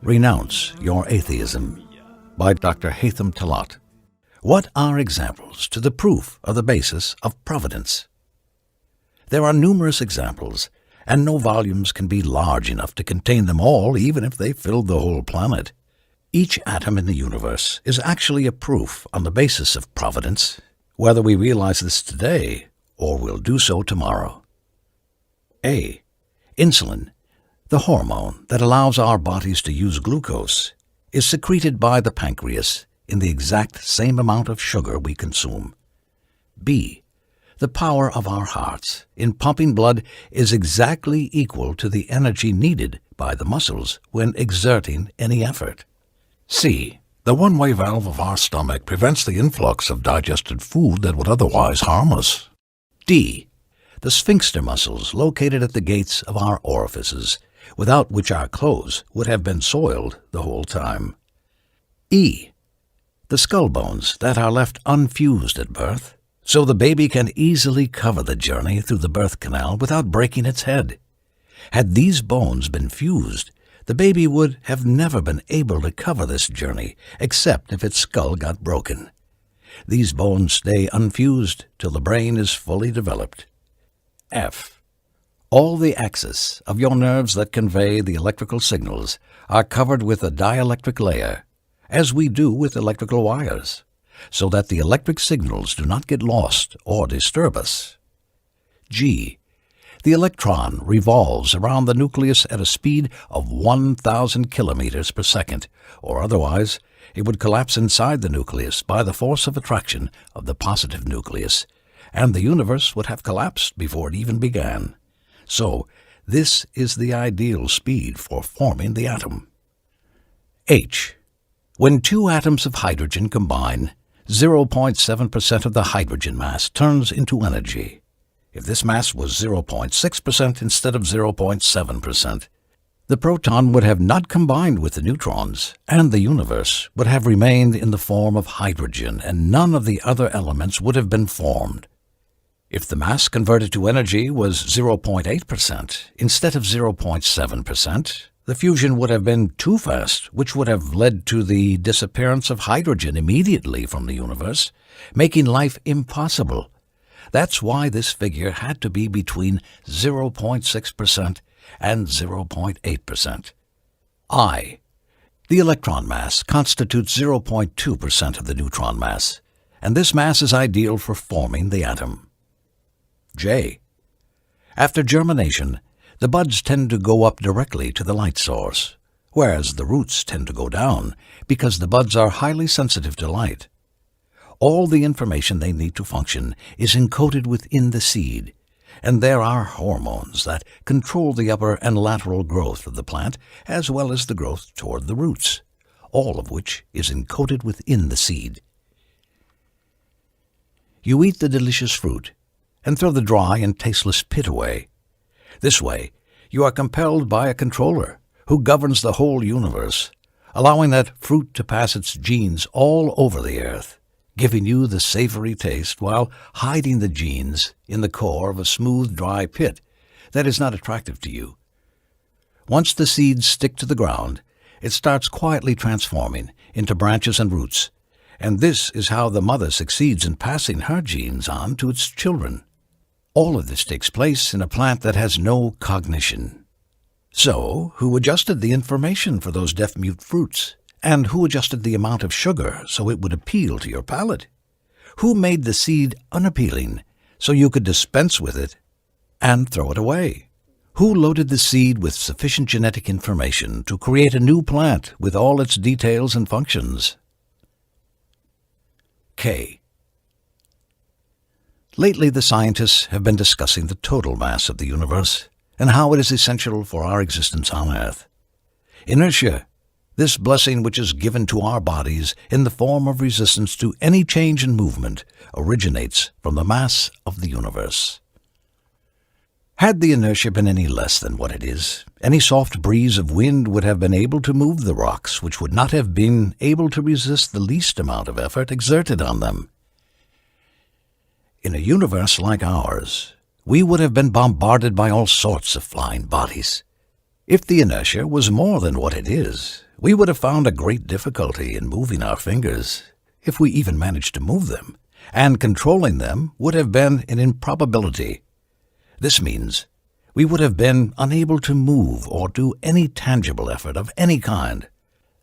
Renounce Your Atheism by Dr. Heytham Talat. What are examples to the proof of the basis of providence? There are numerous examples, and no volumes can be large enough to contain them all, even if they filled the whole planet. Each atom in the universe is actually a proof on the basis of providence, whether we realize this today or will do so tomorrow. A. Insulin, the hormone that allows our bodies to use glucose, is secreted by the pancreas in the exact same amount of sugar we consume. B. The power of our hearts in pumping blood is exactly equal to the energy needed by the muscles when exerting any effort. C. The one-way valve of our stomach prevents the influx of digested food that would otherwise harm us. D. The sphincter muscles located at the gates of our orifices, without which our clothes would have been soiled the whole time. E. The skull bones that are left unfused at birth, so the baby can easily cover the journey through the birth canal without breaking its head. Had these bones been fused, the baby would have never been able to cover this journey, except if its skull got broken. These bones stay unfused till the brain is fully developed. F. All the axes of your nerves that convey the electrical signals are covered with a dielectric layer, as we do with electrical wires, so that the electric signals do not get lost or disturb us. G. The electron revolves around the nucleus at a speed of 1,000 kilometers per second, or otherwise it would collapse inside the nucleus by the force of attraction of the positive nucleus, and the universe would have collapsed before it even began. So, this is the ideal speed for forming the atom. H. When two atoms of hydrogen combine, 0.7% of the hydrogen mass turns into energy. If this mass was 0.6% instead of 0.7%, the proton would have not combined with the neutrons, and the universe would have remained in the form of hydrogen, and none of the other elements would have been formed. If the mass converted to energy was 0.8% instead of 0.7%, the fusion would have been too fast, which would have led to the disappearance of hydrogen immediately from the universe, making life impossible. That's why this figure had to be between 0.6% and 0.8%. I. The electron mass constitutes 0.2% of the neutron mass, and this mass is ideal for forming the atom. J. After germination, the buds tend to go up directly to the light source, whereas the roots tend to go down because the buds are highly sensitive to light. All the information they need to function is encoded within the seed, and there are hormones that control the upper and lateral growth of the plant as well as the growth toward the roots, all of which is encoded within the seed. You eat the delicious fruit and throw the dry and tasteless pit away. This way, you are compelled by a controller who governs the whole universe, allowing that fruit to pass its genes all over the earth, giving you the savory taste while hiding the genes in the core of a smooth, dry pit that is not attractive to you. Once the seeds stick to the ground, it starts quietly transforming into branches and roots, and this is how the mother succeeds in passing her genes on to its children. All of this takes place in a plant that has no cognition. So, who adjusted the information for those deaf-mute fruits? And who adjusted the amount of sugar so it would appeal to your palate? Who made the seed unappealing so you could dispense with it and throw it away? Who loaded the seed with sufficient genetic information to create a new plant with all its details and functions? K. Lately, the scientists have been discussing the total mass of the universe and how it is essential for our existence on Earth. Inertia, this blessing which is given to our bodies in the form of resistance to any change in movement, originates from the mass of the universe. Had the inertia been any less than what it is, any soft breeze of wind would have been able to move the rocks, which would not have been able to resist the least amount of effort exerted on them. In a universe like ours, we would have been bombarded by all sorts of flying bodies. If the inertia was more than what it is, we would have found a great difficulty in moving our fingers, if we even managed to move them, and controlling them would have been an improbability. This means we would have been unable to move or do any tangible effort of any kind.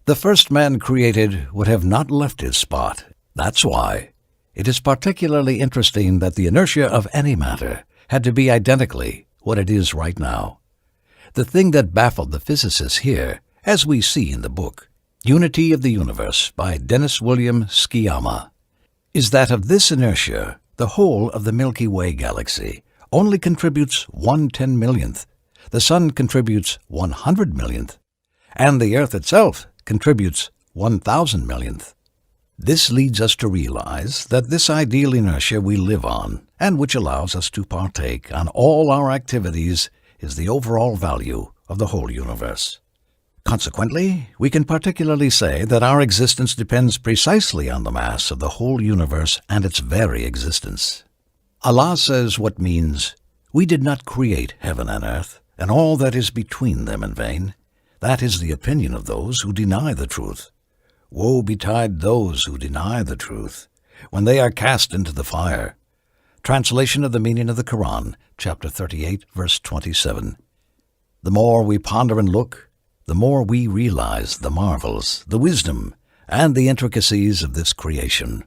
The first man created would have not left his spot. That's why it is particularly interesting that the inertia of any matter had to be identically what it is right now. The thing that baffled the physicists here, as we see in the book, Unity of the Universe by Dennis William Sciama, is that of this inertia, the whole of the Milky Way galaxy only contributes 1/10,000,000th, the Sun contributes 100,000,000th, and the Earth itself contributes 1,000,000,000th. This leads us to realize that this ideal inertia we live on, and which allows us to partake on all our activities, is the overall value of the whole universe. Consequently, we can particularly say that our existence depends precisely on the mass of the whole universe and its very existence. Allah says what means, "We did not create heaven and earth, and all that is between them in vain." That is the opinion of those who deny the truth. Woe betide those who deny the truth, when they are cast into the fire. Translation of the meaning of the Quran, chapter 38, verse 27. The more we ponder and look, the more we realize the marvels, the wisdom, and the intricacies of this creation.